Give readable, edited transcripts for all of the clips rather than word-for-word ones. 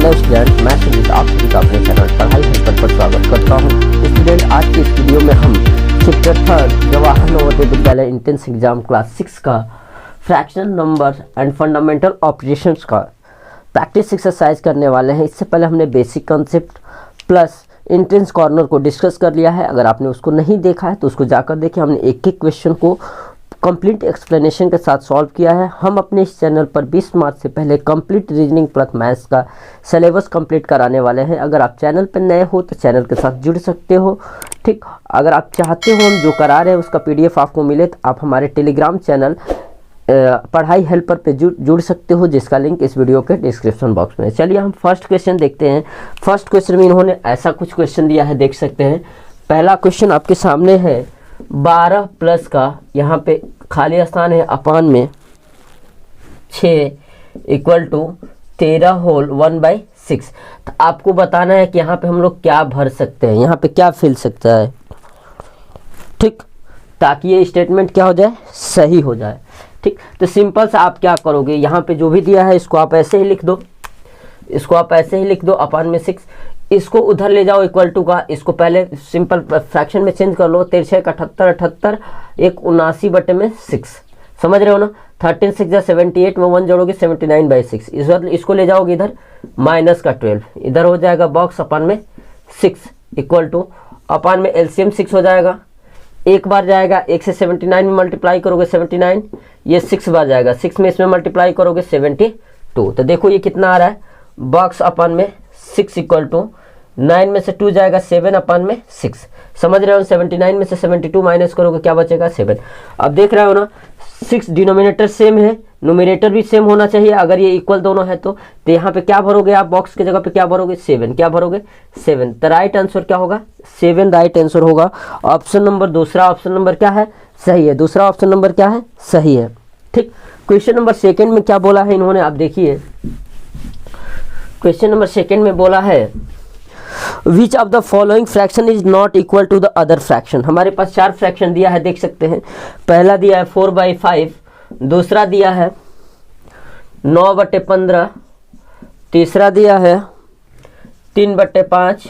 Hello student, मैं सुजीत आप सभी का अपने चैनल पढ़ाई हेल्पर पर स्वागत करता हूं। स्टूडेंट, आज की इस वीडियो में हम chapter 3 Jawahar Navodaya Vidyalaya entrance exam class 6 का fractional number and fundamental operations का प्रैक्टिस एक्सरसाइज करने वाले हैं। इससे पहले हमने basic concept plus entrance corner को डिस्कस कर लिया है। अगर आपने उसको नहीं देखा है तो उसको जाकर देखिए। हमने एक एक क्वेश्चन को कंप्लीट एक्सप्लेनेशन के साथ सॉल्व किया है। हम अपने इस चैनल पर 20 मार्च से पहले कंप्लीट रीजनिंग प्लस मैथ्स का सिलेबस कंप्लीट कराने वाले हैं। अगर आप चैनल पर नए हो तो चैनल के साथ जुड़ सकते हो। ठीक, अगर आप चाहते हो हम जो करा रहे हैं उसका PDF आपको मिले तो आप हमारे टेलीग्राम चैनल पढ़ाई हेल्पर पे जुड़ सकते हो, जिसका लिंक इस वीडियो के डिस्क्रिप्शन बॉक्स में है। चलिए हम फर्स्ट क्वेश्चन देखते हैं। फर्स्ट क्वेश्चन में इन्होंने ऐसा कुछ क्वेश्चन दिया है, देख सकते हैं। पहला क्वेश्चन आपके सामने है 12 प्लस का, यहाँ पे खाली स्थान है अपान में 6 इक्वल टू 13 होल 1/6। तो आपको बताना है कि यहाँ पे हम लोग क्या भर सकते हैं, यहाँ पे क्या फिल सकता है। ठीक, ताकि ये स्टेटमेंट क्या हो जाए, सही हो जाए। ठीक, तो सिंपल सा आप क्या करोगे, यहाँ पे जो भी दिया है इसको आप ऐसे ही लिख दो, इसको आप ऐसे ही लिख दो अपान में 6। इसको उधर ले जाओ इक्वल टू का, इसको पहले सिंपल फ्रैक्शन में चेंज कर लो। 13 का 78 78 एक 79/6, समझ रहे हो ना। 13 6 जा 78 में 1 जोड़ोगे 79/6। इसको ले जाओगे इधर माइनस का 12, इधर हो जाएगा बॉक्स अपान में 6 इक्वल टू अपान में LCM 6 हो जाएगा। एक बार जाएगा, 1 से 79 में मल्टीप्लाई करोगे 79, ये 6 बार जाएगा, 6 में इसमें मल्टीप्लाई करोगे 72। तो देखो ये कितना आ रहा है, बॉक्स अपान में 6 इक्वल टू 9 में से 2 जाएगा 7 अपान में 6, समझ रहे हो। 79 में से 72 माइनस करोगे क्या बचेगा, 7। अब देख रहे हो ना, 6 डिनोमिनेटर सेम है, न्यूमरेटर भी सेम होना चाहिए। अगर ये इक्वल दोनों है तो यहाँ पे क्या भरोगे आप, बॉक्स की जगह पे क्या भरोगे, 7। क्या भरोगे, 7। तो राइट आंसर क्या होगा, 7 राइट आंसर होगा। ऑप्शन नंबर दूसरा, ऑप्शन नंबर क्या है, सही है। दूसरा ऑप्शन नंबर क्या है, सही है। ठीक, क्वेश्चन नंबर सेकेंड में क्या बोला है इन्होंने, आप देखिए। क्वेश्चन नंबर सेकेंड में बोला है which of the following fraction is not equal to the other fraction. हमारे पास 4 फ्रैक्शन दिया है, देख सकते हैं। पहला दिया है 4/5, दूसरा दिया है 9/15, तीसरा दिया है 3/5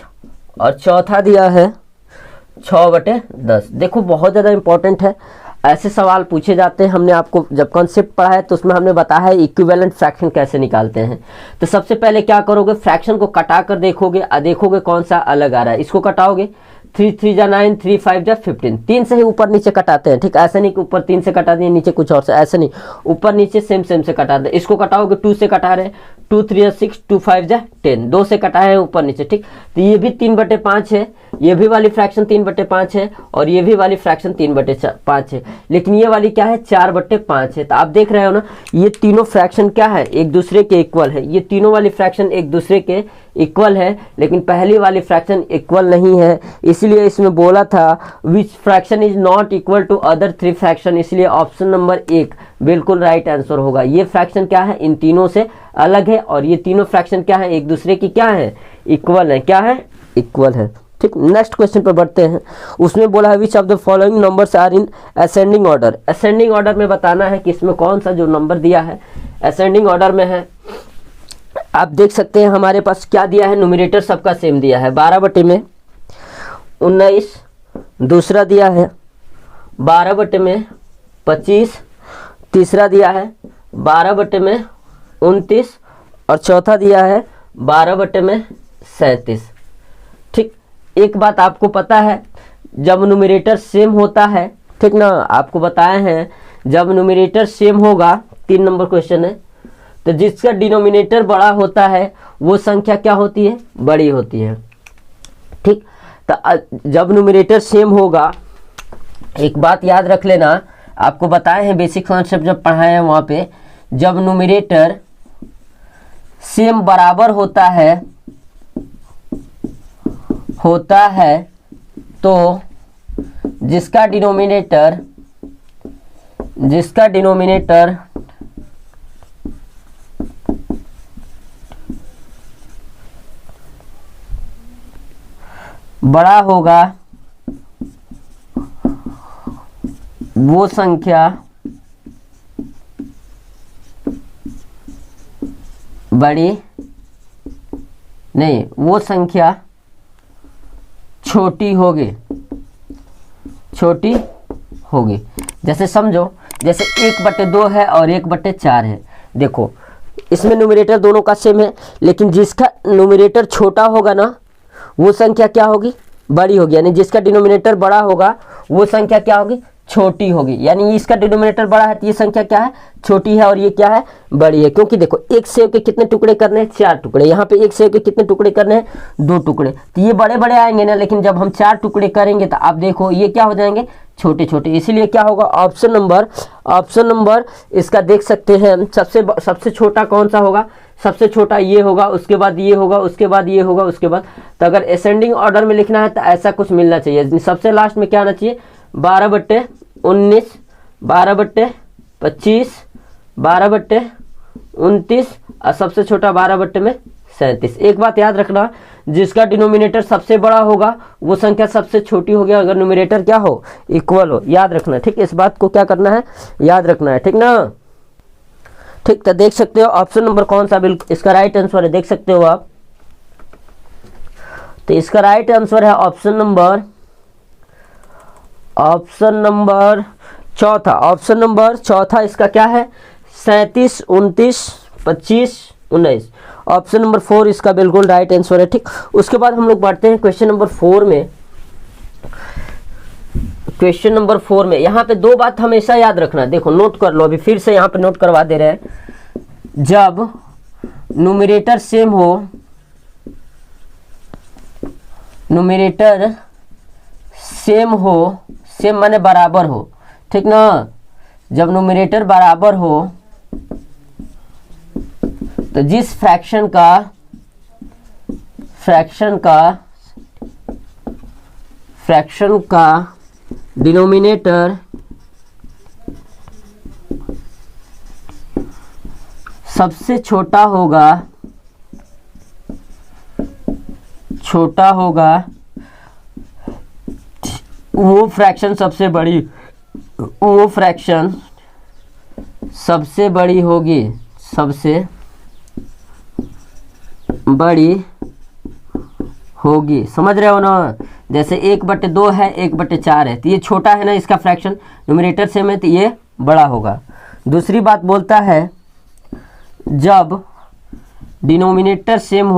और चौथा दिया है 6/10। देखो बहुत ज़्यादा इंपॉर्टेंट है, ऐसे सवाल पूछे जाते हैं। हमने आपको जब कॉन्सेप्ट पढ़ा है तो उसमें हमने बताया है इक्विवेलेंट फ्रैक्शन कैसे निकालते हैं। तो सबसे पहले क्या करोगे, फ्रैक्शन को कटा कर देखोगे और देखोगे कौन सा अलग आ रहा है। इसको कटाओगे, 3 3 जा 9, 3 5 जा 15। 3 से ही ऊपर नीचे कटाते हैं। ठीक, ऐसा नहीं कि ऊपर 3 से कटा दिए नीचे कुछ और से, ऐसा नहीं, ऊपर नीचे सेम से कटा दे। इसको कटाओगे 2 से कटा रहे, 2 3 जा 6, 2 5 जा 10, 2 से कटाए हैं ऊपर नीचे। ठीक, तो ये भी 3/5 है, ये भी वाली फ्रैक्शन 3/5 है और ये भी वाली फ्रैक्शन 3/5 है, लेकिन ये वाली क्या है, 4/5 है। तो आप देख रहे हो ना, ये तीनों फ्रैक्शन क्या है, एक दूसरे के इक्वल है। ये तीनों वाली फ्रैक्शन एक दूसरे के इक्वल है, लेकिन पहली वाली फ्रैक्शन इक्वल नहीं है। इसलिए इसमें बोला था which fraction is not equal to other 3 fraction, इसलिए ऑप्शन नंबर 1 बिल्कुल राइट आंसर होगा। ये फ्रैक्शन क्या है, इन तीनों से अलग है और ये तीनों फ्रैक्शन क्या है, एक दूसरे की क्या है, इक्वल है। क्या है, इक्वल है। ठीक, नेक्स्ट क्वेश्चन पर बढ़ते हैं। उसमें बोला है which of the following numbers are in ascending order. Ascending order में बताना है कि इसमें कौन सा जो नंबर दिया है असेंडिंग ऑर्डर में है। आप देख सकते हैं हमारे पास क्या दिया है, न्यूमरेटर सबका सेम दिया है, 12/19, दूसरा दिया है 12/25, तीसरा दिया है 12/29 और चौथा दिया है 12/37। ठीक, एक बात आपको पता है, जब न्यूमरेटर सेम होता है, ठीक ना, आपको बताए हैं जब न्यूमरेटर सेम होगा, 3 नंबर क्वेश्चन है, तो जिसका डिनोमिनेटर बड़ा होता है वो संख्या क्या होती है, बड़ी होती है। ठीक, तो जब न्यूमरेटर सेम होगा, एक बात याद रख लेना, आपको बताए हैं बेसिक कॉन्सेप्ट जब पढ़ाए हैं वहाँ पे, जब न्यूमरेटर सेम बराबर होता है तो जिसका डिनोमिनेटर बड़ा होगा वो संख्या बड़ी नहीं, वो संख्या छोटी होगी, छोटी होगी। जैसे समझो, जैसे 1/2 है और 1/4 है। देखो इसमें न्यूमरेटर दोनों का सेम है, लेकिन जिसका न्यूमरेटर छोटा होगा ना वो संख्या क्या होगी, बड़ी होगी। यानी जिसका डिनोमिनेटर बड़ा होगा वो संख्या क्या होगी, छोटी होगी। यानी इसका डिनोमिनेटर बड़ा है तो ये संख्या क्या है, छोटी है, और ये क्या है, बड़ी है। क्योंकि देखो एक सेब के कितने टुकड़े करने हैं, 4 टुकड़े। यहाँ पे एक सेब के कितने टुकड़े करने हैं, 2 टुकड़े। तो ये बड़े बड़े आएंगे ना, लेकिन जब हम 4 टुकड़े करेंगे तो आप देखो ये क्या हो जाएंगे, छोटे छोटे। इसीलिए क्या होगा, ऑप्शन नंबर इसका देख सकते हैं हम, सबसे छोटा कौन सा होगा, सबसे छोटा ये होगा, उसके बाद ये होगा, उसके बाद ये होगा, उसके बाद। तो अगर असेंडिंग ऑर्डर में लिखना है तो ऐसा कुछ मिलना चाहिए। सबसे लास्ट में क्या आना चाहिए, 12/19, 12/25, 12/29 और सबसे छोटा 12/37। एक बात याद रखना, जिसका डिनोमिनेटर सबसे बड़ा होगा वो संख्या सबसे छोटी होगी, अगर न्यूमरेटर क्या हो, इक्वल हो। याद रखना, ठीक, इस बात को क्या करना है, याद रखना है, ठीक ना। ठीक, तो देख सकते हो ऑप्शन नंबर कौन सा बिल्कुल इसका राइट आंसर है, देख सकते हो आप। तो इसका राइट आंसर है ऑप्शन नंबर चौथा। ऑप्शन नंबर चौथा इसका क्या है, 37, 29, 25, 19। ऑप्शन नंबर 4 इसका बिल्कुल राइट आंसर है। ठीक, उसके बाद हम लोग बढ़ते हैं क्वेश्चन नंबर 4 में। क्वेश्चन नंबर 4 में यहाँ पे 2 बात हमेशा याद रखना, देखो नोट कर लो, अभी फिर से यहाँ पे नोट करवा दे रहे हैं। जब न्यूमरेटर सेम हो, न्यूमरेटर सेम माने बराबर हो, ठीक ना। जब न्यूमरेटर बराबर हो तो जिस फ्रैक्शन का डिनोमिनेटर सबसे छोटा होगा वो फ्रैक्शन सबसे बड़ी होगी, समझ रहे हो ना। जैसे 1/2 है, 1/4 है, तो ये छोटा है ना, इसका फ्रैक्शन न्यूमरेटर सेम है तो ये बड़ा होगा। दूसरी बात बोलता है जब डिनोमिनेटर सेम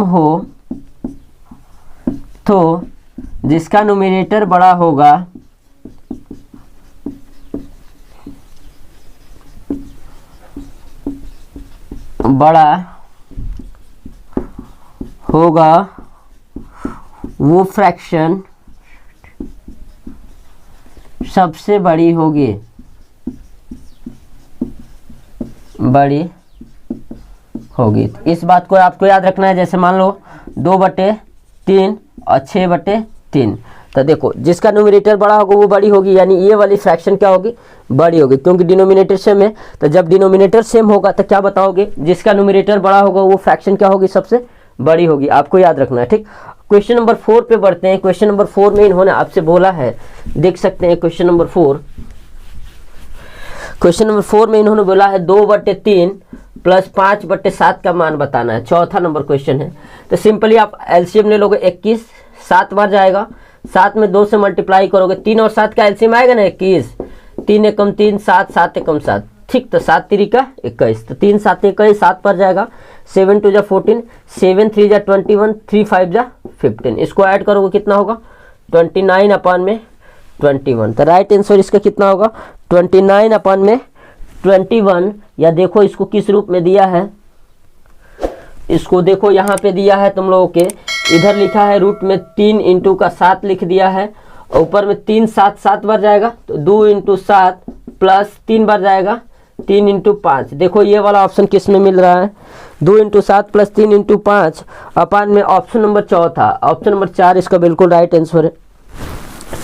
हो तो जिसका न्यूमरेटर बड़ा होगा वो फ्रैक्शन सबसे बड़ी होगी, इस बात को आपको याद रखना है। जैसे मान लो 2/3 और 6/3, तो देखो जिसका न्यूमरेटर बड़ा होगा वो बड़ी होगी, यानी ये वाली फ्रैक्शन क्या होगी, बड़ी होगी, क्योंकि डिनोमिनेटर सेम है। तो जब डिनोमिनेटर सेम होगा तो क्या बताओगे, जिसका न्यूमरेटर बड़ा होगा वो फ्रैक्शन क्या होगी, सबसे बड़ी होगी। आपको याद रखना है। ठीक, क्वेश्चन नंबर 4 पे बढ़ते हैं। क्वेश्चन नंबर 4 में इन्होंने आपसे बोला है, देख सकते हैं क्वेश्चन नंबर 4 में इन्होंने बोला है 2/3 प्लस 5/7 का मान बताना है। चौथा नंबर क्वेश्चन है। तो सिंपली आप एलसीएम ले लोगे, 21 7 बार जाएगा, 7 में 2 से मल्टीप्लाई करोगे, 3 और 7 का एलसीएम आएगा ना 21, 3 एकम 3, 7 7 एकम 7, ठीक। तो 7 3 21, तो 3 7 21, 7 पर जाएगा, 7 2 14, 7 3 21, 3 5 15। इसको ऐड करोगे कितना होगा, 29/21। तो राइट आंसर इसका कितना होगा, 29/21। या देखो इसको किस रूप में दिया है, इसको देखो यहाँ पे दिया है तुम लोगों के, इधर लिखा है रूट में 3 इंटू का 7 लिख दिया है, और ऊपर में 3 7 7 बार जाएगा, तो 2 इंटू 7 प्लस 3 बार जाएगा, 3 इंटू 5। देखो ये वाला ऑप्शन किस में मिल रहा है, 2 इंटू 7 प्लस 3 इंटू 5 अपान में ऑप्शन नंबर चौथा, ऑप्शन नंबर 4 इसका बिल्कुल राइट आंसर है।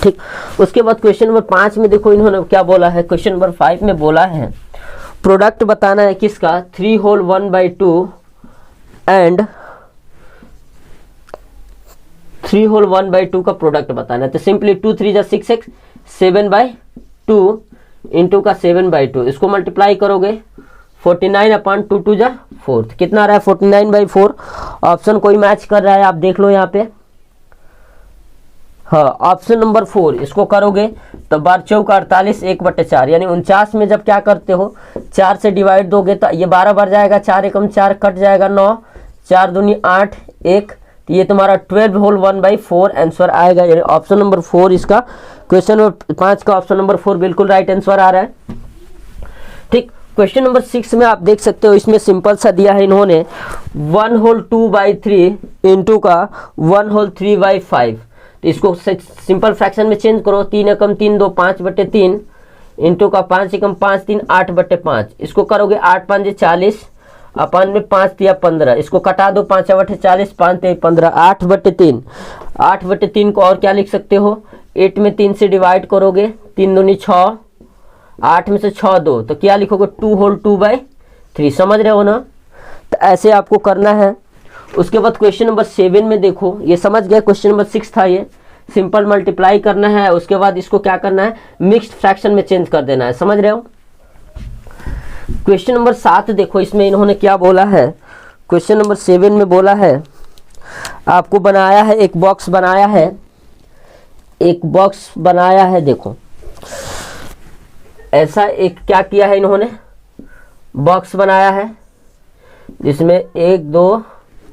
ठीक, उसके बाद क्वेश्चन नंबर 5 में देखो इन्होंने क्या बोला है। क्वेश्चन नंबर 5 में बोला है प्रोडक्ट बताना है किसका, 3 होल 1/2 एंड 3 होल 1/2 का प्रोडक्ट बताना है। तो सिंपली 2 3 6 7/2 इंटू का 7/2, इसको मल्टीप्लाई करोगे 49/2 2 जा 4, कितना आ रहा है 49/4। ऑप्शन कोई मैच कर रहा है आप देख लो यहाँ पे, हाँ ऑप्शन नंबर 4 इसको करोगे तो 12 चौक 48 1/4, यानी 49 में जब क्या करते हो 4 से डिवाइड दोगे तो ये 12 बार जाएगा, 4 एकम 4 कट जाएगा 9, 4 दूनी 8 1, तो ये तुम्हारा 12 होल 1/4 आंसर आएगा। यानी ऑप्शन नंबर 4 इसका क्वेश्चन नंबर 5 का ऑप्शन नंबर 4 बिल्कुल राइट आंसर आ रहा है। ठीक, क्वेश्चन नंबर 6 में आप देख सकते हो, इसमें सिंपल सा दिया है इन्होंने 1 होल 2/3 इंटू का 1 होल 3/5, तो इसको सिंपल फ्रैक्शन में चेंज करो, 3 एकम 3 2 5/3 इंटू का 5 एकम 5 3 8/5, इसको करोगे 8 5 40 अपन में 5 3 15, इसको कटा दो 5/40 5 3 15 8/3, 8/3 को और क्या लिख सकते हो 8 में 3 से डिवाइड करोगे 3 दूनी 6, 8 में से 6 2, तो क्या लिखोगे 2 होल 2/3, समझ रहे हो ना। तो ऐसे आपको करना है। उसके बाद क्वेश्चन नंबर 7 में देखो, ये समझ गए, क्वेश्चन नंबर 6 था ये, सिंपल मल्टीप्लाई करना है, उसके बाद इसको क्या करना है मिक्स्ड फ्रैक्शन में चेंज कर देना है, समझ रहे हो। क्वेश्चन नंबर 7 देखो, इसमें इन्होंने क्या बोला है, क्वेश्चन नंबर 7 में बोला है आपको बनाया है एक बॉक्स बनाया है, एक बॉक्स बनाया है, देखो ऐसा एक क्या किया है इन्होंने बॉक्स बनाया है जिसमें 1 2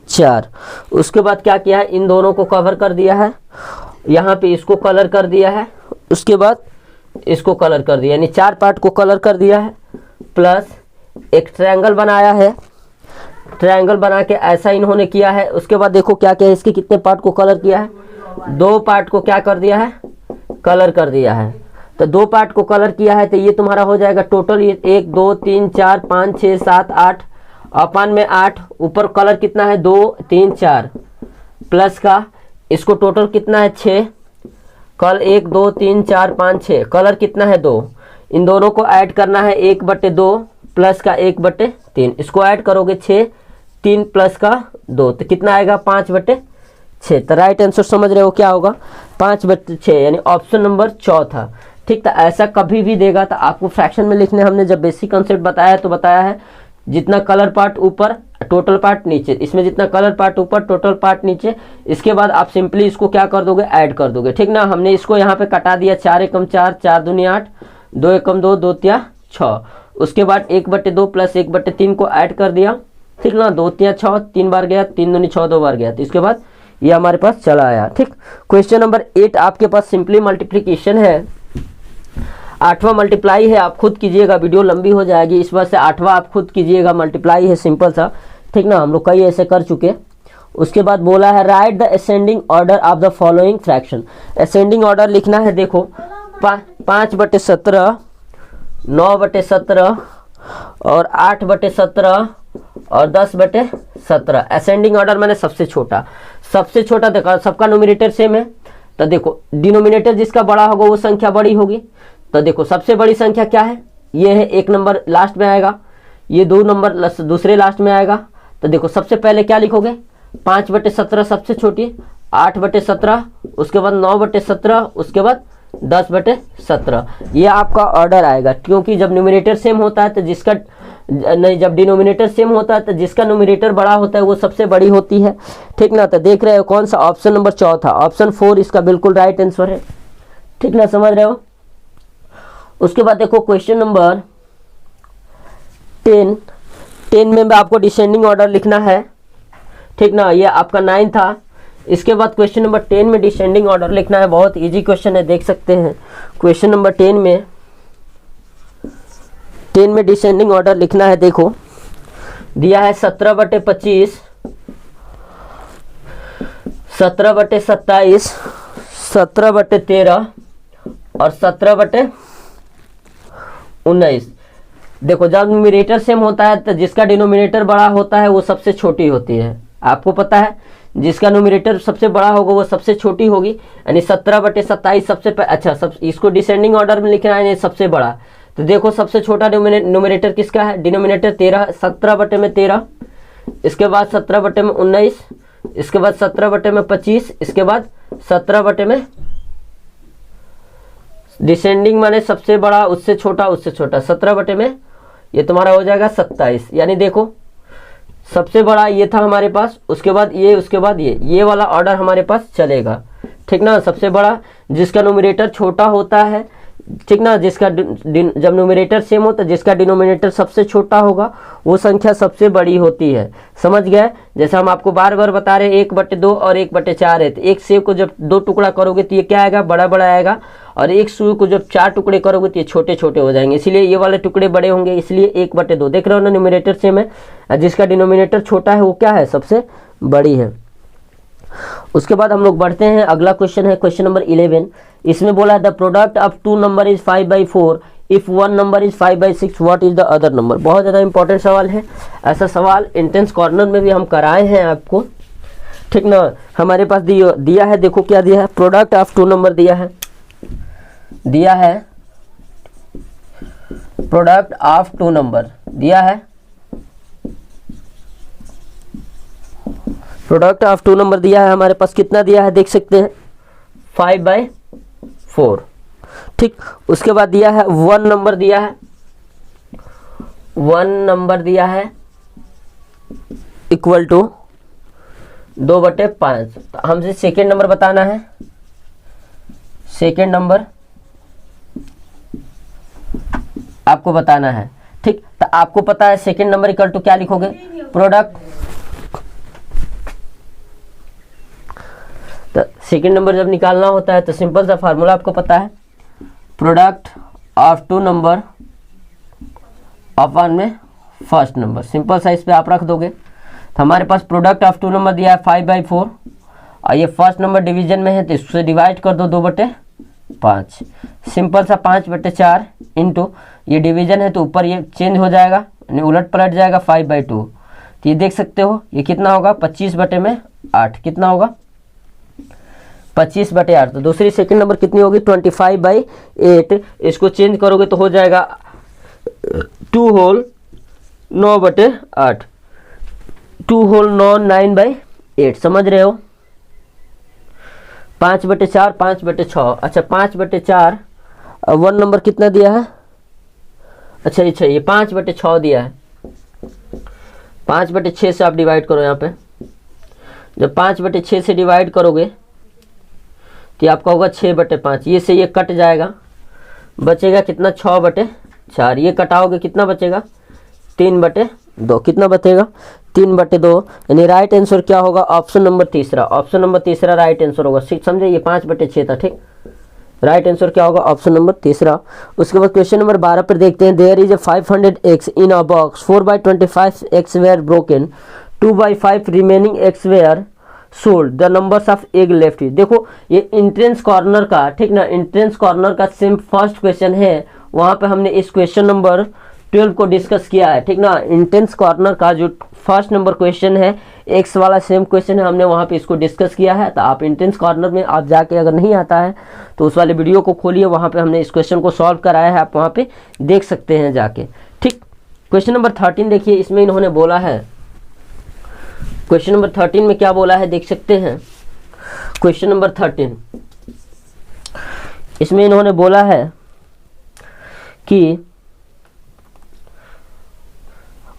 4, उसके बाद क्या किया है इन दोनों को कवर कर दिया है, यहाँ पे इसको कलर कर दिया है, उसके बाद इसको कलर कर दिया, यानी 4 पार्ट को कलर कर दिया है, प्लस एक ट्रायंगल बनाया है, ट्रायंगल बना के ऐसा इन्होंने किया है। उसके बाद देखो क्या क्या है, इसके कितने पार्ट को कलर किया है, 2 पार्ट को क्या कर दिया है कलर कर दिया है, तो 2 पार्ट को कलर किया है, तो ये तुम्हारा हो जाएगा टोटल 1 2 3 4 5 6 7 8, अपन में 8, ऊपर कलर कितना है 2 3 4, प्लस का इसको टोटल कितना है 6, कल 1 2 3 4 5 6, कलर कितना है 2, इन दोनों को ऐड करना है 1/2 प्लस का 1/3, इसको ऐड करोगे 6, 3 प्लस का 2, तो कितना आएगा 5/6, तो राइट आंसर समझ रहे हो क्या होगा 5/6, यानी ऑप्शन नंबर 4। ठीक, तो ऐसा कभी भी देगा तो आपको फ्रैक्शन में लिखने, हमने जब बेसिक कॉन्सेप्ट बताया तो बताया है जितना कलर पार्ट ऊपर टोटल पार्ट नीचे, इसमें जितना कलर पार्ट ऊपर टोटल पार्ट नीचे, इसके बाद आप सिंपली इसको क्या कर दोगे ऐड कर दोगे। ठीक ना, हमने इसको यहाँ पे कटा दिया 4 एकम 4 4 दूनी 8, 2 एकम 2 2 3 6, उसके बाद 1/2 प्लस 1/3 को ऐड कर दिया, ठीक ना, 2 3 6 3 बार गया, 3 दूनी 6 2 बार गया, तो इसके बाद ये हमारे पास चला आया। ठीक, क्वेश्चन नंबर 8 आपके पास सिंपली मल्टीप्लीकेशन है, 8वां मल्टीप्लाई है, आप खुद कीजिएगा, वीडियो लंबी हो जाएगी इस वजह से 8वां आप खुद कीजिएगा, मल्टीप्लाई है सिंपल सा। ठीक ना, हम लोग कई ऐसे कर चुके। उसके बाद बोला है right the ascending order of the following fraction, ascending order लिखना है, देखो 5/17 9/17 और 8/17 और 10/17, असेंडिंग ऑर्डर मैंने सबसे छोटा देखा, सबका नोमिनेटर सेम है, तो देखो डिनोमिनेटर जिसका बड़ा होगा वो संख्या बड़ी होगी, तो देखो सबसे बड़ी संख्या क्या है, ये है 1 नंबर लास्ट में आएगा, ये 2 नंबर दूसरे लास्ट में आएगा, तो देखो सबसे पहले क्या लिखोगे 5/17 सबसे छोटी, 8/17, उसके बाद 9/17, उसके बाद 10/17, ये आपका ऑर्डर आएगा, क्योंकि जब न्यूमरेटर सेम होता है तो जिसका नहीं, जब डिनोमिनेटर सेम होता है तो जिसका न्यूमरेटर बड़ा होता है वो सबसे बड़ी होती है। ठीक ना, तो देख रहे हो कौन सा ऑप्शन नंबर 4 ऑप्शन 4 इसका बिल्कुल राइट आंसर है। ठीक ना, समझ रहे हो। उसके बाद देखो क्वेश्चन नंबर 10 में आपको डिसेंडिंग ऑर्डर लिखना है। ठीक ना, ये आपका 9 था। इसके बाद क्वेश्चन नंबर 10 में डिसेंडिंग ऑर्डर लिखना है, बहुत इजी क्वेश्चन है, देख सकते हैं। क्वेश्चन नंबर 10 में डिसेंडिंग ऑर्डर लिखना है, देखो दिया है 17/25, 17/27, 17/13 और 17/19। देखो जब न्यूमरेटर सेम होता है तो जिसका डिनोमिनेटर बड़ा होता है वो सबसे छोटी होती है, आपको पता है, जिसका न्यूमरेटर सबसे बड़ा होगा वो सबसे छोटी होगी, यानी 17/27 सबसे अच्छा, सब इसको डिसेंडिंग ऑर्डर में लिखना है, सबसे बड़ा। तो देखो सबसे छोटा न्यूमरेटर किसका है, डिनोमिनेटर 13, 17/13, इसके बाद 17/19, इसके बाद 17/25, इसके बाद 17/, डिसेंडिंग माने सबसे बड़ा उससे छोटा उससे छोटा, 17 बटे में ये तुम्हारा हो जाएगा 27। यानी देखो सबसे बड़ा ये था हमारे पास, उसके बाद ये, उसके बाद ये वाला ऑर्डर हमारे पास चलेगा, ठीक ना। सबसे बड़ा जिसका न्यूमरेटर छोटा होता है, ठीक ना, जिसका जब न्यूमरेटर सेम होता है, जिसका डिनोमिनेटर सबसे छोटा होगा वो संख्या सबसे बड़ी होती है। समझ गए? जैसे हम आपको बार बार बता रहे 1/2 और 1/4 है, तो एक सेब को जब 2 टुकड़ा करोगे तो ये क्या आएगा, बड़ा बड़ा आएगा, और एक सुई को जब 4 टुकड़े करोगे तो ये छोटे छोटे हो जाएंगे, इसलिए ये वाले टुकड़े बड़े होंगे, इसलिए 1/2। देख रहे हो ना, न्यूमरेटर सेम है, जिसका डिनोमिनेटर छोटा है वो क्या है, सबसे बड़ी है। उसके बाद हम लोग बढ़ते हैं, अगला क्वेश्चन है क्वेश्चन नंबर 11। इसमें बोला है the product of 2 number is 5/4 if 1 number is 5/6 what is the other number. बहुत ज़्यादा इंपॉर्टेंट सवाल है, ऐसा सवाल एंट्रेंस कॉर्नर में भी हम कराए हैं आपको, ठीक ना। हमारे पास दिया है, देखो क्या दिया है, प्रोडक्ट ऑफ 2 नंबर दिया है प्रोडक्ट ऑफ 2 नंबर दिया है, प्रोडक्ट ऑफ 2 नंबर दिया है हमारे पास, कितना दिया है देख सकते हैं, 5/4, ठीक। उसके बाद दिया है 1 नंबर दिया है, 1 नंबर दिया है इक्वल टू 2/5। तो हमसे सेकेंड नंबर बताना है, सेकेंड नंबर आपको बताना है, ठीक। तो आपको पता है सेकेंड नंबर इक्वल टू क्या लिखोगे, प्रोडक्ट, तो सेकेंड नंबर जब निकालना होता है तो सिंपल सा फार्मूला आपको पता है, प्रोडक्ट ऑफ 2 नंबर अपॉन में फर्स्ट नंबर, सिंपल सा इस पे आप रख दोगे। तो हमारे पास प्रोडक्ट ऑफ 2 नंबर दिया है 5/4 और ये फर्स्ट नंबर डिवीजन में है तो इससे डिवाइड कर दो 2/5, सिंपल सा 5/4 इंटू ये डिवीजन है तो ऊपर ये चेंज हो जाएगा, यानी उलट पलट जाएगा 5/2। तो ये देख सकते हो ये कितना होगा, 25/8, कितना होगा 25/8। तो दूसरी सेकंड नंबर कितनी होगी, 25/8। इसको चेंज करोगे तो हो जाएगा 2 होल 9/8, 2 होल 9/8, समझ रहे हो। 5/4 5/6, अच्छा 5/4 1 नंबर कितना दिया है, अच्छा ये 5/6 दिया है, 5/6 से आप डिवाइड करो। यहाँ पे जब 5/6 से डिवाइड करोगे तो आपका होगा 6/5, ये से ये कट जाएगा, बचेगा कितना 6/4, ये कटाओगे कितना बचेगा 3/2, कितना बचेगा 3/2, यानी राइट आंसर क्या होगा, ऑप्शन नंबर तीसरा राइट आंसर होगा, समझे। ये 5/6 था, ठीक, राइट आंसर क्या होगा, ऑप्शन नंबर तीसरा। उसके बाद क्वेश्चन नंबर 12 पर देखते हैं, there is a 500 eggs in a box, 4/25 eggs were broken, 2/5 remaining eggs were sold, the numbers of egg left. देखो ये इंट्रेंस कॉर्नर का, ठीक ना, इंट्रेंस कॉर्नर का सेम फर्स्ट क्वेश्चन है, वहां पे हमने इस क्वेश्चन नंबर 12 को डिस्कस किया है, ठीक ना। इंट्रेंस कॉर्नर का जो फर्स्ट नंबर क्वेश्चन है, एक्स वाला सेम क्वेश्चन है, हमने वहां पे इसको डिस्कस किया है। तो आप इंट्रेंस कॉर्नर में आप जाके अगर नहीं आता है तो उस वाले वीडियो को खोलिए, वहां पे हमने इस क्वेश्चन को सॉल्व कराया है, आप वहां पे देख सकते हैं जाके, ठीक। क्वेश्चन नंबर 13 देखिए, इसमें इन्होंने बोला है, क्वेश्चन नंबर 13 में क्या बोला है देख सकते हैं। क्वेश्चन नंबर 13 इसमें इन्होंने बोला है कि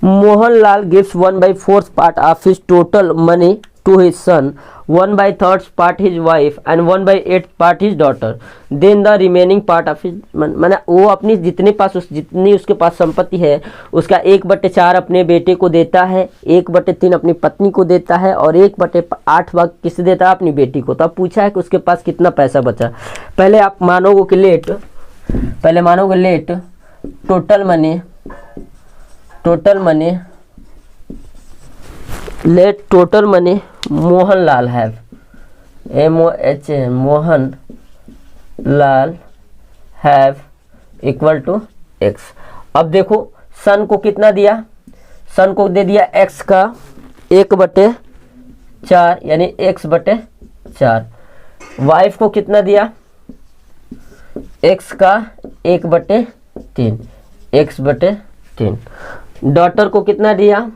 Mohanlal gives 1/4 part of his total money to his son, 1/3 part his wife and 1/8 part his daughter, then the remaining part of his, मैंने वो अपनी जितनी उसके पास संपत्ति है उसका 1/4 अपने बेटे को देता है, 1/3 अपनी पत्नी को देता है और 1/8 भाग किसे देता है, अपनी बेटी को। तो अब पूछा है कि उसके पास कितना पैसा बचा। पहले आप मानोगे कि let total money Mohanlal have, MOH Mohanlal have equal to x। अब देखो सन को कितना दिया, सन को दे दिया x का 1/4 यानी x/4, वाइफ को कितना दिया x का 1/3 x/3, डॉटर को कितना दिया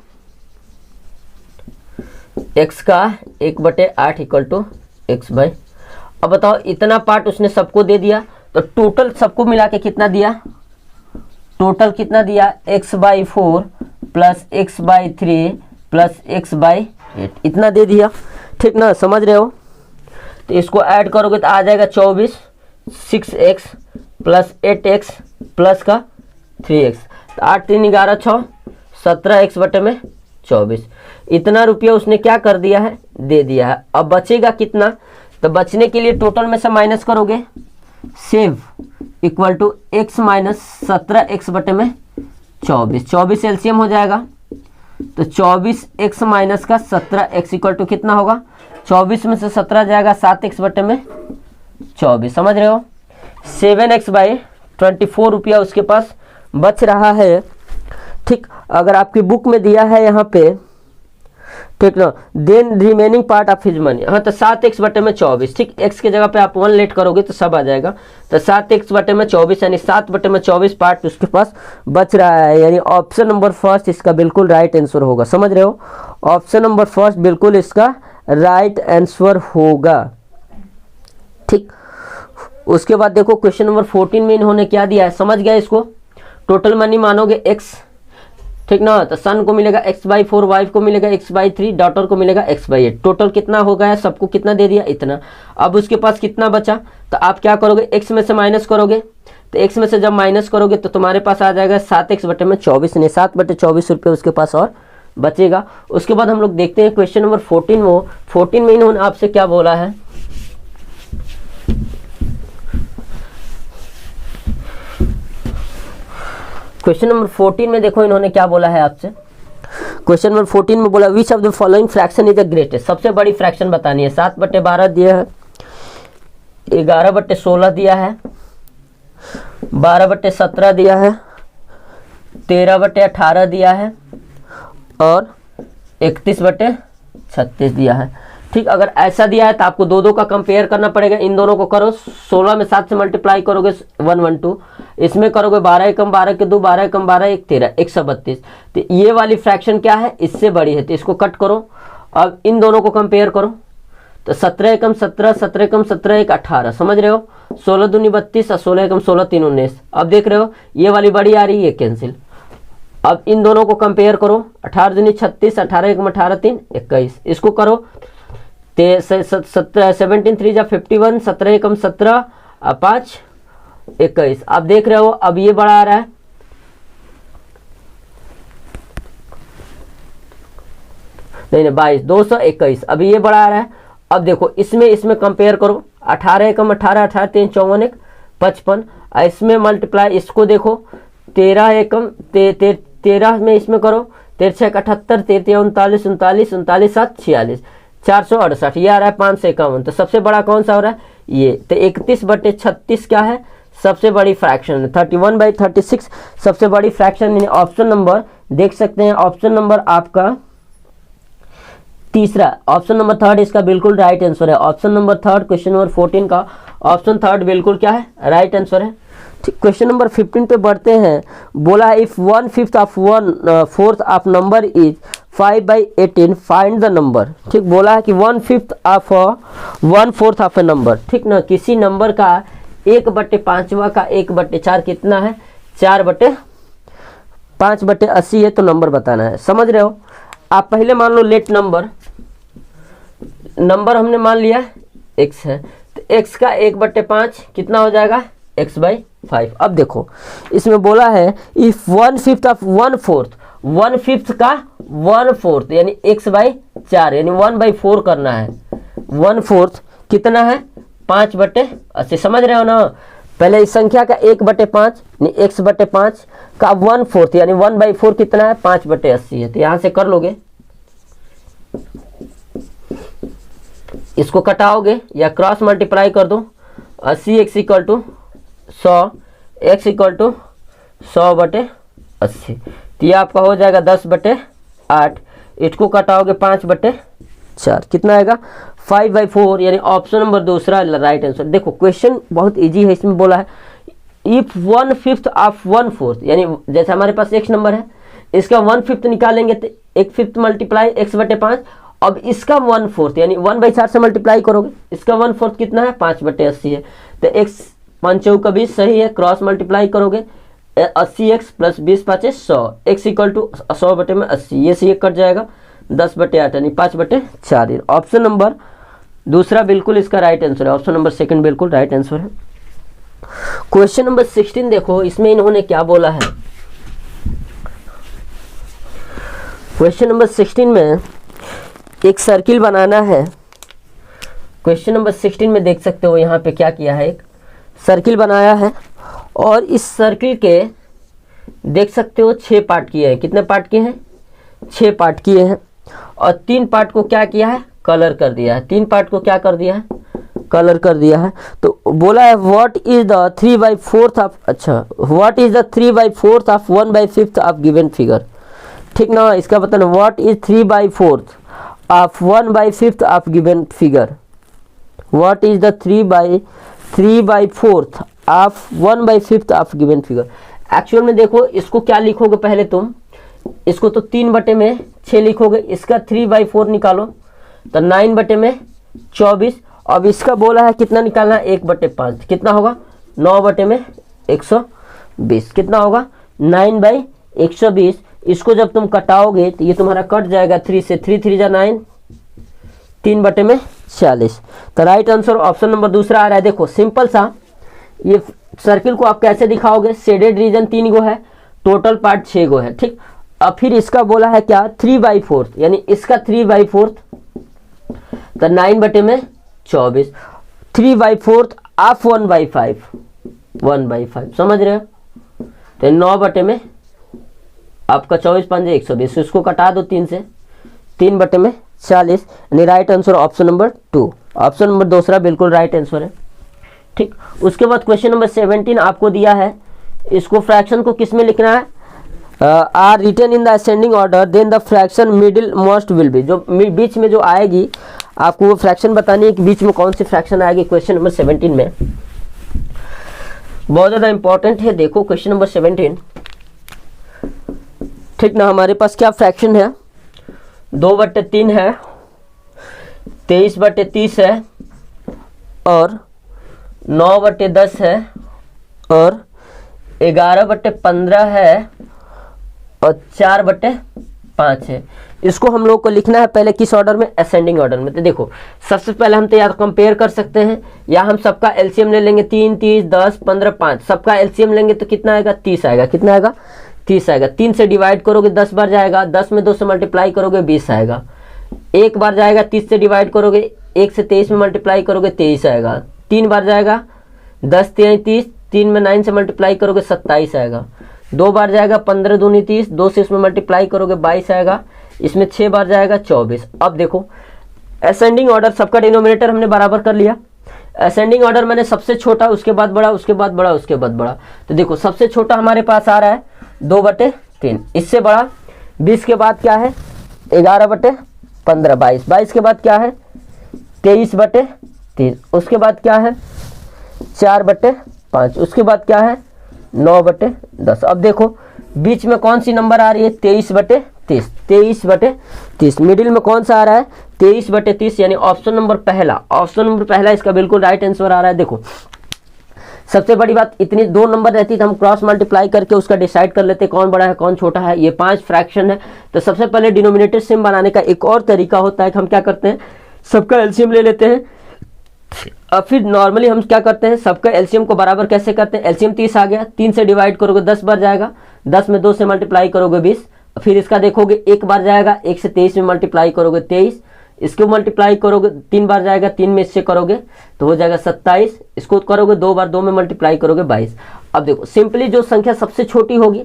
x का 1/8 इक्वल टू x/। अब बताओ इतना पार्ट उसने सबको दे दिया, तो तो टोटल सबको मिला के कितना दिया, टोटल कितना दिया, x/4 plus x/3 plus x/8 इतना दे दिया। ठीक ना, समझ रहे हो। तो इसको ऐड करोगे तो आ जाएगा 24, 6x प्लस 8x प्लस का 3x, तो 8 3 11 6 17x बटे में 24। इतना रुपया उसने क्या कर दिया है, दे दिया है। अब बचेगा कितना, तो बचने के लिए टोटल में से माइनस करोगे, save equal to x minus 17x बटे में 24, 24 एलसीएम हो जाएगा। तो 24x माइनस का 17x इक्वल टू कितना होगा, 24 में से 17 जाएगा 7x बटे में 24, समझ रहे हो। 7x/24 रुपया उसके पास बच रहा है। ठीक, अगर आपकी बुक में दिया है यहाँ पे, ठीक ना, then remaining part of his money, हाँ तो 7x बटे में 24। ठीक, x की जगह पे आप 1 लेट करोगे तो सब आ जाएगा। तो 7x बटे में 24 यानी 7 बटे में 24 पार्ट उसके पास बच रहा है, यानी ऑप्शन नंबर फर्स्ट इसका बिल्कुल राइट आंसर होगा, समझ रहे हो। ऑप्शन नंबर फर्स्ट बिल्कुल इसका राइट आंसर होगा। ठीक, उसके बाद देखो क्वेश्चन नंबर 14 में इन्होंने क्या दिया है, समझ गया इसको। टोटल मनी मानोगे x, ठीक ना, तो सन को मिलेगा x/4, वाइफ को मिलेगा x/3, डॉटर को मिलेगा x/8। टोटल कितना हो गया, सबको कितना दे दिया, इतना। अब उसके पास कितना बचा, तो आप क्या करोगे, x में से माइनस करोगे। तो x में से जब माइनस करोगे तो तुम्हारे पास आ जाएगा 7x बटे में 24, यानी 7 बटे 24 रुपये उसके पास और बचेगा। उसके बाद हम लोग देखते हैं क्वेश्चन नंबर 14 में इन्होंने आपसे क्या बोला है। क्वेश्चन नंबर 14 में देखो इन्होंने क्या बोला है आपसे। क्वेश्चन नंबर 14 में बोला विच of the following fraction is the greatest, सबसे बड़ी फ्रैक्शन बतानी है। 7/12 दिया है, 11/16 दिया है, 12/17 दिया है, 13/18 दिया है और 31/36 दिया है। ठीक, अगर ऐसा दिया है तो आपको दो का कंपेयर करना पड़ेगा। इन दोनों को करो, 16 में 7 से मल्टीप्लाई करोगे 112, इसमें करोगे 12 एकम 12 के 2, 12 एकम 12 1 13, 132। तो ये वाली फ्रैक्शन क्या है, इससे बड़ी है, तो इसको कट करो। अब इन दोनों को कंपेयर करो, तो 17 एकम 17, 17 एकम 17 1 18, समझ रहे हो। 16 दूनी 32 और 16 एकम 16 3 19। अब देख रहे हो ये वाली बड़ी आ रही है, ये कैंसिल। अब इन दोनों को कंपेयर करो, 18 दूनी 36, 18 एकम 18 3 21, इसको करो। 17 3 जा 51, 17 एकम 17 और 5 21। आप देख रहे हो अब ये बड़ा आ रहा है, नहीं 22 221, अभी ये बड़ा आ रहा है। अब देखो इसमें कंपेयर करो, 18 एकम 18, 18 3 54 1 55, इसमें मल्टीप्लाई, इसको देखो 13 एकम 13 में इसमें करो, 13 6 78, 13 39 39 39 7 46, 468, ये आ रहा है 551। तो सबसे बड़ा कौन सा हो रहा है, ये। तो 31/36 क्या है, सबसे बड़ी फ्रैक्शन है। 31/36 सबसे बड़ी फ्रैक्शन। ऑप्शन नंबर देख सकते हैं, ऑप्शन नंबर आपका तीसरा, ऑप्शन नंबर 3 इसका बिल्कुल राइट आंसर है। ऑप्शन नंबर 3 क्वेश्चन नंबर 14 का ऑप्शन 3 बिल्कुल क्या है, राइट आंसर है। ठीक, क्वेश्चन नंबर 15 पे बढ़ते हैं। बोला if 1/5 of 1/4 of number is 5/18 find the number. ठीक, बोला है कि 1/5 ऑफ 1/4 ऑफ ए नंबर, ठीक ना, किसी नंबर का 1/5 का 1/4 कितना है, 4/5/80 है, तो नंबर बताना है, समझ रहे हो। आप पहले मान लो लेट नंबर हमने मान लिया x है, तो x का 1/5 कितना हो जाएगा, x/5। अब देखो इसमें बोला है इफ 1/5 ऑफ 1/4, 1/5 का 1/4 यानी x/4 यानी 1/4 करना है। 1/4 कितना है, 5/80, समझ रहे हो ना। पहले इस संख्या का 1/5 यानी x/5 का 1/4 यानी 1/4 कितना है, 5/80 है। तो यहां से कर लोगे, इसको कटाओगे या क्रॉस मल्टीप्लाई कर दो। 80x equal to 100, x equal to 100/80, तो ये आपका हो जाएगा 10/8। इसको कटाओगे 5/4, कितना आएगा, 5/4, यानी ऑप्शन नंबर दूसरा राइट आंसर। देखो क्वेश्चन बहुत इजी है, इसमें बोला है इफ 1/5 ऑफ 1/4 यानी जैसे हमारे पास x नंबर है, इसका 1/5 निकालेंगे तो 1/5 मल्टीप्लाई x/5। अब इसका 1/4 यानी 1/4 से मल्टीप्लाई करोगे, इसका 1/4 कितना है, 5/80 है। तो x 5 चौक का 20 सही है, क्रॉस मल्टीप्लाई करोगे 80x plus 20 5 100 x equal to 100 बटे में 80, ये से ये कट जाएगा 10 बटे 8 यानी 5 बटे 4। ऑप्शन नंबर दूसरा बिल्कुल इसका राइट आंसर है, ऑप्शन नंबर सेकंड बिल्कुल राइट आंसर है। क्वेश्चन नंबर 16 देखो, इसमें इन्होंने क्या बोला है। क्वेश्चन नंबर 16 में एक सर्किल बनाना है। क्वेश्चन नंबर 16 में देख सकते हो यहाँ पे क्या किया है, एक सर्किल बनाया है और इस सर्किल के देख सकते हो 6 पार्ट किए हैं। कितने पार्ट किए हैं? 6 पार्ट किए हैं और 3 पार्ट को क्या किया है? कलर कर दिया है। 3 पार्ट को क्या कर दिया है? कलर कर दिया है। तो बोला है व्हाट इज द 3/4 ऑफ, अच्छा what is the 3/4 of 1/5 of given figure. ठीक ना, इसका बताना what is 3/4 of 1/5 of given figure. What is the 3/4 of 1/5 of given figure. Actual में देखो इसको क्या लिखोगे पहले तुम, इसको तो 3 बटे में 6 लिखोगे, इसका 3/4 निकालो तो 9 बटे में 24। अब इसका बोला है कितना निकालना है? 1/5। कितना होगा? 9 बटे में 120। कितना होगा? 9/120। इसको जब तुम कटाओगे तो ये तुम्हारा कट जाएगा 3 से, 3 3 जा 9, 3 बटे में 40। तो राइट आंसर ऑप्शन नंबर दूसरा आ रहा है। देखो सिंपल सा, ये सर्किल को आप कैसे दिखाओगे? शेडेड रीजन 3 गो है, टोटल पार्ट 6 गो है। ठीक, अब फिर इसका बोला है क्या? 3/4 यानी इसका 3/4 तो 9 बटे में 24। 3/4 ऑफ 1/5, 1/5 समझ रहे हो? तो 9 बटे में आपका 24 5 120, इसको कटा दो 3 से, 3 बटे में 40 यानी right answer option number 2। Option number दूसरा बिल्कुल राइट आंसर है। ठीक, उसके बाद क्वेश्चन नंबर 17 आपको दिया है, इसको फ्रैक्शन को किस में लिखना है? Are written in the ascending order then the fraction middle most will be. जो बीच में जो आएगी आपको वो फ्रैक्शन बतानी है कि बीच में कौन सी फ्रैक्शन आएगी। क्वेश्चन नंबर 17 में बहुत ज़्यादा इंपॉर्टेंट है। देखो क्वेश्चन नंबर 17, ठीक ना, हमारे पास क्या फ्रैक्शन है? 2/3 है, 23/30 है और 9/10 है और 11/15 है और 4/5 है। इसको हम लोग को लिखना है पहले किस ऑर्डर में? असेंडिंग ऑर्डर में। तो देखो सबसे पहले हम तो या कंपेयर कर सकते हैं या हम सबका एलसीएम ले लेंगे। 3 30 10 15 5, सबका एलसीएम लेंगे तो कितना आएगा? 30 आएगा। कितना आएगा? 30 आएगा। 3 से डिवाइड करोगे 10 बार जाएगा, 10 में 2 से मल्टीप्लाई करोगे 20 आएगा। एक बार जाएगा 30 से डिवाइड करोगे, 1 से 23 में मल्टीप्लाई करोगे 23 आएगा। 3 बार जाएगा 10 3 30, 3 में 9 से मल्टीप्लाई करोगे 27 आएगा। 2 बार जाएगा 15 दूनी 30, 2 से इसमें मल्टीप्लाई करोगे 22 आएगा। इसमें 6 बार जाएगा 24। अब देखो असेंडिंग ऑर्डर सबका डिनोमिनेटर हमने बराबर कर लिया। असेंडिंग ऑर्डर मैंने सबसे छोटा, उसके बाद बड़ा, उसके बाद बड़ा, उसके बाद बड़ा। तो देखो सबसे छोटा हमारे पास आ रहा है 2/3, इससे बड़ा 20 के बाद क्या है? 11/15 22, 22 के बाद क्या है? 23/30, उसके बाद क्या है? 4/5, उसके बाद क्या है? 9/10। अब देखो बीच में कौन सी नंबर आ रही है? 23/30, 23/30। मिडिल में कौन सा आ रहा है? 23/30 यानी ऑप्शन नंबर पहला, ऑप्शन नंबर पहला इसका बिल्कुल राइट आंसर आ रहा है। देखो सबसे बड़ी बात, इतनी 2 नंबर रहती तो हम क्रॉस मल्टीप्लाई करके उसका डिसाइड कर लेते कौन बड़ा है कौन छोटा है। ये 5 फ्रैक्शन है तो सबसे पहले डिनोमिनेटर सेम बनाने का एक और तरीका होता है कि हम क्या करते हैं? सबका एलसीएम ले लेते हैं। अब फिर नॉर्मली हम क्या करते हैं? सबका एलसीएम को बराबर कैसे करते हैं? एलसीएम 30 आ गया, 3 से डिवाइड करोगे 10 बार जाएगा, 10 में 2 से मल्टीप्लाई करोगे 20। फिर इसका देखोगे 1 बार जाएगा, 1 से 23 में मल्टीप्लाई करोगे 23। इसको मल्टीप्लाई करोगे 3 बार जाएगा, 3 में इससे करोगे तो हो जाएगा 27। इसको करोगे 2 बार, 2 में मल्टीप्लाई करोगे 22। अब देखो सिंपली जो संख्या सबसे छोटी होगी,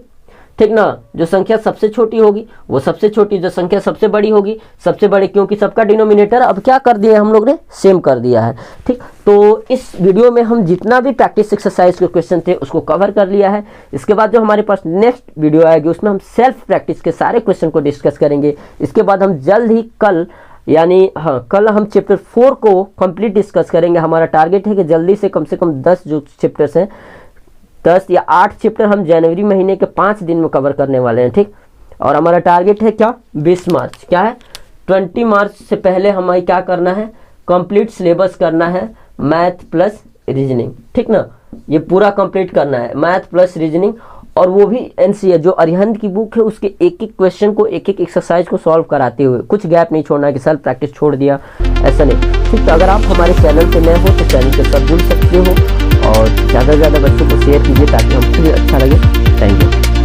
ठीक ना, जो संख्या सबसे छोटी होगी वो सबसे छोटी, जो संख्या सबसे बड़ी होगी सबसे बड़ी, क्योंकि सबका डिनोमिनेटर अब क्या कर दिया हम लोग ने? सेम कर दिया है। ठीक, तो इस वीडियो में हम जितना भी प्रैक्टिस एक्सरसाइज के क्वेश्चन थे उसको कवर कर लिया है। इसके बाद जो हमारे पास नेक्स्ट वीडियो आएगी उसमें हम सेल्फ प्रैक्टिस के सारे क्वेश्चन को डिस्कस करेंगे। इसके बाद हम जल्द ही कल कल हम चैप्टर 4 को कंप्लीट डिस्कस करेंगे। हमारा टारगेट है कि जल्दी से कम 10 जो चैप्टर्स हैं, 10 या 8 चैप्टर हम जनवरी महीने के 5 दिन में कवर करने वाले हैं। ठीक, और हमारा टारगेट है क्या? 20 मार्च। क्या है? 20 मार्च से पहले हमें क्या करना है? कंप्लीट सिलेबस करना है, मैथ प्लस रीजनिंग। ठीक ना, ये पूरा कंप्लीट करना है, मैथ प्लस रीजनिंग, और वो भी एनसीईआरटी जो अरिहंत की बुक है उसके एक एक क्वेश्चन को, एक एक एक्सरसाइज को सॉल्व कराते हुए, कुछ गैप नहीं छोड़ना है कि सेल्फ प्रैक्टिस छोड़ दिया, ऐसा नहीं। ठीक, तो अगर आप हमारे चैनल पे नए हो तो चैनल के साथ जुड़ सकते हो और ज़्यादा से ज़्यादा बच्चों को शेयर कीजिए ताकि हमको भी अच्छा लगे। Thank you.